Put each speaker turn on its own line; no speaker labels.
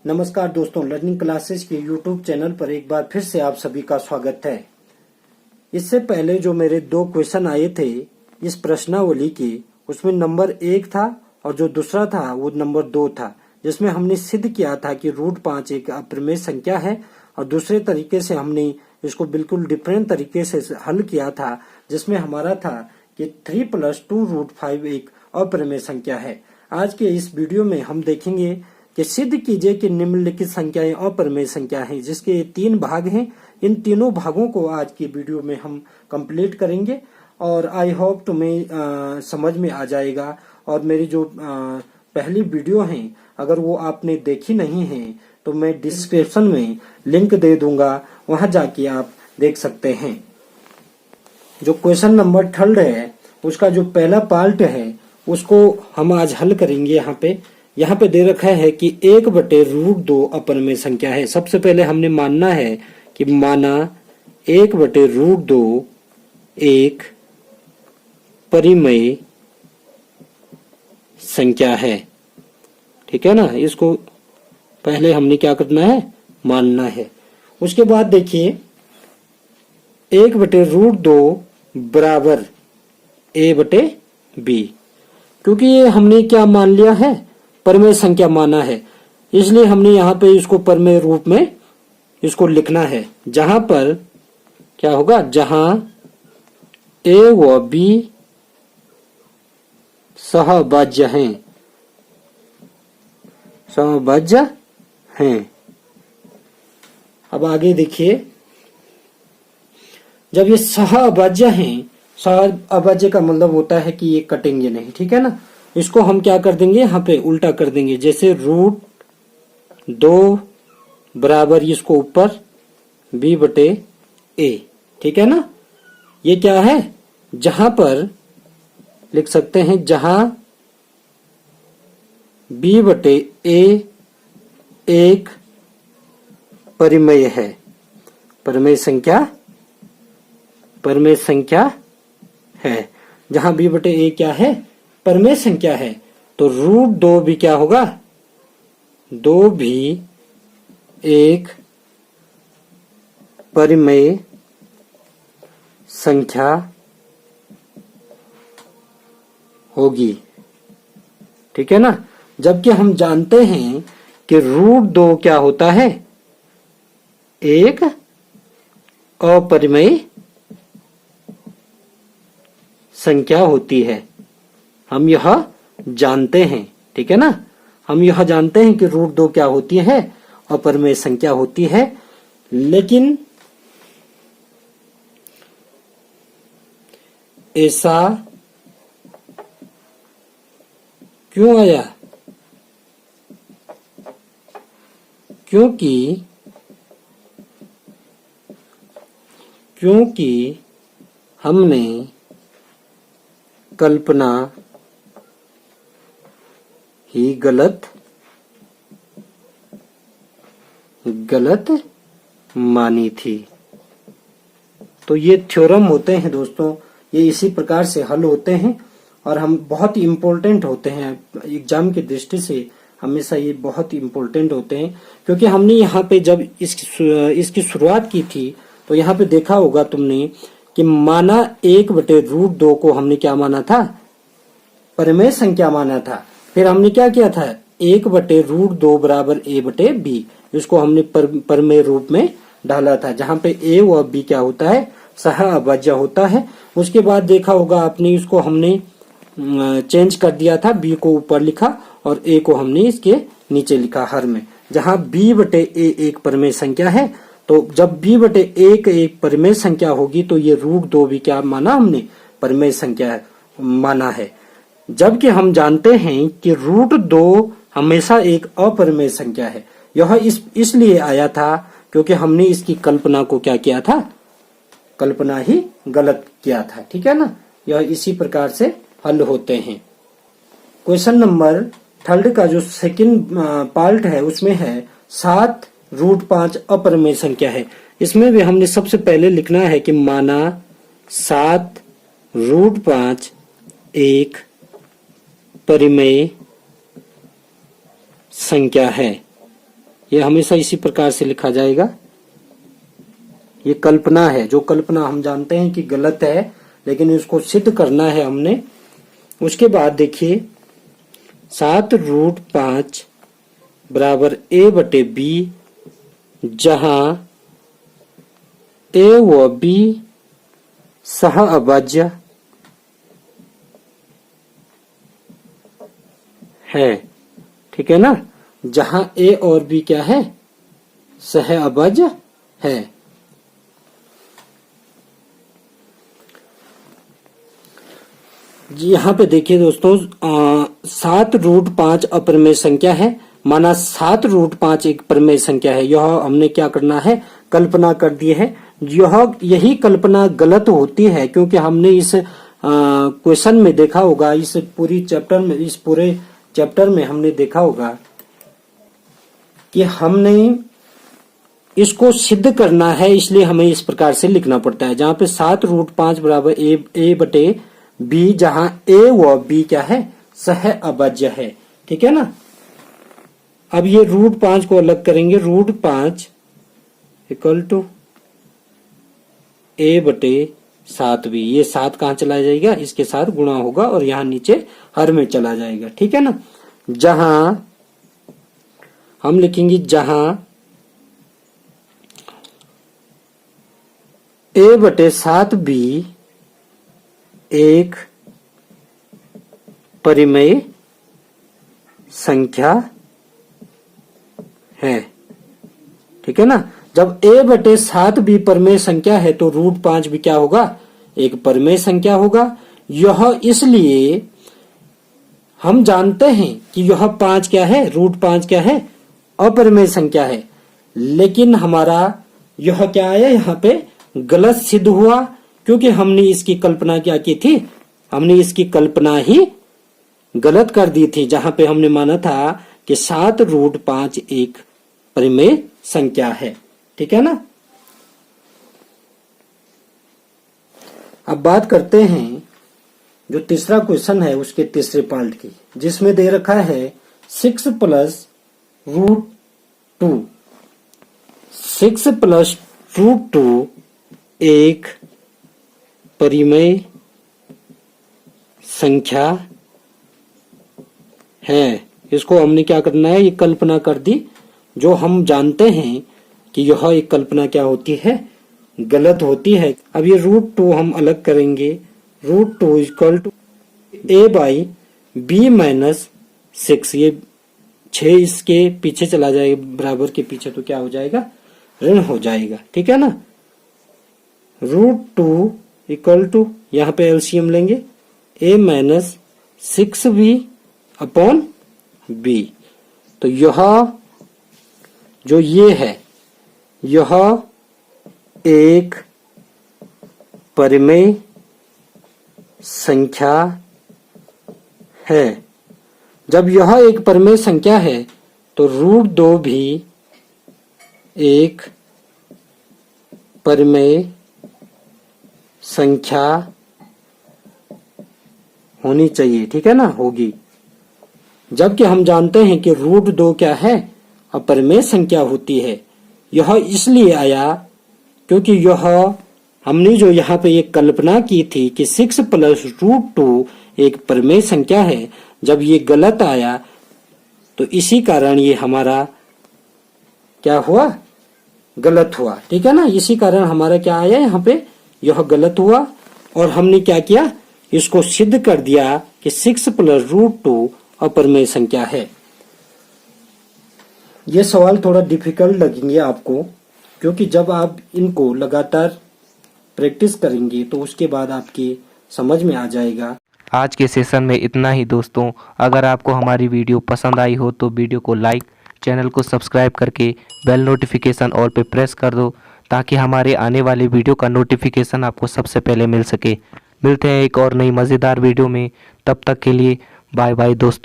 नमस्कार दोस्तों, learning classes के यूट्यूब चैनल पर एक बार फिर से आप सभी का स्वागत है। इससे पहले जो मेरे दो क्वेश्चन आए थे इस प्रश्नावली के, उसमें नंबर 1 था और जो दूसरा था वो नंबर 2 था, जिसमें हमने सिद्ध किया था कि √5 एक अप्रमेय संख्या है। और दूसरे तरीके से हमने इसको बिल्कुल डिफरेंट तरीके से हल किया था, जिसमें हमारा था कि 3 + 2√5 एक अप्रमेय संख्या है। आज के इस वीडियो में हम देखेंगे कि सिद्ध कीजिए कि निम्नलिखित संख्याएं अप्रमेय संख्या हैं, जिसके 3 भाग हैं। इन तीनों भागों को आज की वीडियो में हम कंप्लीट करेंगे और आई होप तुम्हें समझ में आ जाएगा। और मेरी जो पहली वीडियो है, अगर वो आपने देखी नहीं है तो मैं डिस्क्रिप्शन में लिंक दे दूंगा, वहां जाके आप देख सकते हैं। जो क्वेश्चन नंबर 3 है उसका जो पहला पार्ट है उसको हम आज हल करेंगे। यहाँ पे दे रखा है कि 1/√2 अप्रमेय संख्या है। सबसे पहले हमने मानना है कि माना 1/√2 एक परिमेय संख्या है। ठीक है ना, इसको पहले हमने क्या करना है, मानना है। उसके बाद देखिए 1/√2 बराबर a/b, क्योंकि ये हमने क्या मान लिया है, परिमेय संख्या माना है, इसलिए हमने यहाँ पे इसको परिमेय रूप में इसको लिखना है। जहां पर क्या होगा, जहां a व b सहभाज्य हैं। अब आगे देखिए, जब ये सहभाज्य हैं, सहभाज्य का मतलब होता है कि ये कटेंगे नहीं। ठीक है ना, इसको हम क्या कर देंगे, यहाँ पे उल्टा कर देंगे। जैसे √2 बराबर इसको ऊपर b/a। ठीक है ना, ये क्या है, जहां पर लिख सकते हैं जहां b/a एक परिमेय है, परिमेय संख्या है। जहां b/a क्या है, परिमेय संख्या है, तो √2 भी क्या होगा, 2 भी एक परिमेय संख्या होगी। ठीक है ना, जबकि हम जानते हैं कि √2 क्या होता है, एक अपरिमेय संख्या होती है। हम यह जानते हैं। ठीक है ना, हम यह जानते हैं कि √2 क्या होती है, अपरिमेय संख्या होती है। लेकिन ऐसा क्यों आया, क्योंकि हमने कल्पना ही गलत मानी थी। तो ये थ्योरम होते हैं दोस्तों, ये इसी प्रकार से हल होते हैं और हम बहुत ही इम्पोर्टेंट होते हैं एग्जाम की दृष्टि से। हमेशा ये बहुत ही इम्पोर्टेंट होते हैं, क्योंकि हमने यहाँ पे जब इसकी शुरुआत की थी तो यहाँ पे देखा होगा तुमने कि माना 1/√2 को हमने क्या माना था, परिमेय संख्या माना था। फिर हमने क्या किया था, 1/√2 बराबर a/b, इसको हमने परिमेय रूप में डाला था, जहां पे a व b क्या होता है, सहअभाज्य होता है। उसके बाद देखा होगा आपने, इसको हमने चेंज कर दिया था, b को ऊपर लिखा और a को हमने इसके नीचे लिखा हर में। जहां b/a एक परिमेय संख्या है, तो जब b/a एक परिमेय संख्या होगी तो ये √2 भी क्या माना हमने, परिमेय संख्या माना है। जबकि हम जानते हैं कि √2 हमेशा एक अपरिमेय संख्या है। यह इसलिए आया था क्योंकि हमने इसकी कल्पना को क्या किया था, कल्पना ही गलत किया था। ठीक है ना, यह इसी प्रकार से हल होते हैं। क्वेश्चन नंबर 3 का जो सेकंड पार्ट है उसमें है 7√5 अपरिमेय संख्या है। इसमें भी हमने सबसे पहले लिखना है कि माना 7√5 एक परिमेय संख्या है। ये हमेशा इसी प्रकार से लिखा जाएगा। ये कल्पना है, जो कल्पना हम जानते हैं कि गलत है, लेकिन इसको सिद्ध करना है हमने। उसके बाद देखिए 7√5 बराबर a बटे b, जहां a व b सह अभाज्य है। ठीक है ना, जहां a और b क्या है, सह अभाज्य है। जी यहाँ पे देखिए दोस्तों 7√5 अपरिमेय संख्या है, माना 7√5 एक परिमेय संख्या है। यह हमने क्या करना है, कल्पना कर दी है। यही कल्पना गलत होती है, क्योंकि हमने इस क्वेश्चन में देखा होगा, इस पूरे चैप्टर में हमने देखा होगा कि हमने इसको सिद्ध करना है, इसलिए हमें इस प्रकार से लिखना पड़ता है। जहां पे 7√5 बराबर a बटे b, जहां a व b क्या है, सह अभाज्य है। ठीक है ना। अब ये √5 को अलग करेंगे। √5 इक्वल टू a बटे 7b। ये 7 कहां चला जाएगा, इसके साथ गुणा होगा और यहां नीचे हर में चला जाएगा। ठीक है ना। जहां हम लिखेंगे, जहां a बटे 7b एक परिमेय संख्या है। ठीक है ना। जब a बटे 7b परिमेय संख्या है तो √5 भी क्या होगा, एक परिमेय संख्या होगा। यह इसलिए हम जानते हैं कि यह 5 क्या है, √5 क्या है, अपरिमेय संख्या है। लेकिन हमारा यह क्या आया, यहाँ पे गलत सिद्ध हुआ, क्योंकि हमने इसकी कल्पना क्या की थी, हमने इसकी कल्पना ही गलत कर दी थी। जहां पे हमने माना था कि 7√5 एक परिमेय संख्या है। ठीक है ना। अब बात करते हैं जो तीसरा क्वेश्चन है उसके तीसरे पार्ट की, जिसमें दे रखा है 6 + √2। 6 + √2 एक परिमेय संख्या है। इसको हमने क्या करना है, ये कल्पना कर दी। जो हम जानते हैं कि यह एक कल्पना क्या होती है, गलत होती है। अब ये √2 हम अलग करेंगे। √2 इक्वल टू a/b - 6। ये 6 इसके पीछे चला जाएगा, बराबर के पीछे, तो क्या हो जाएगा, ऋण हो जाएगा। ठीक है ना। √2 इक्वल टू, यहाँ पे एलसीएम लेंगे, a - 6b/b। तो यह जो ये है, यह एक परिमेय संख्या है। जब यह एक परिमेय संख्या है तो √2 भी एक परिमेय संख्या होनी चाहिए। ठीक है ना, होगी। जबकि हम जानते हैं कि √2 क्या है, अपरिमेय संख्या होती है। यह इसलिए आया क्योंकि यह हमने जो यहाँ पे एक कल्पना की थी कि 6 + √2 एक परिमेय संख्या है। जब ये गलत आया तो इसी कारण ये हमारा क्या हुआ, गलत हुआ। ठीक है ना। इसी कारण हमारा क्या आया, यहाँ पे यह गलत हुआ और हमने क्या किया, इसको सिद्ध कर दिया कि 6 + √2 अपरिमेय संख्या है। ये सवाल थोड़ा डिफिकल्ट लगेंगे आपको, क्योंकि जब आप इनको लगातार प्रैक्टिस करेंगे तो उसके बाद आपकी समझ में आ जाएगा।
आज के सेशन में इतना ही दोस्तों। अगर आपको हमारी वीडियो पसंद आई हो तो वीडियो को लाइक, चैनल को सब्सक्राइब करके बेल नोटिफिकेशन ऑल पे प्रेस कर दो, ताकि हमारे आने वाले वीडियो का नोटिफिकेशन आपको सबसे पहले मिल सके। मिलते हैं एक और नई मज़ेदार वीडियो में, तब तक के लिए बाय बाय दोस्तों।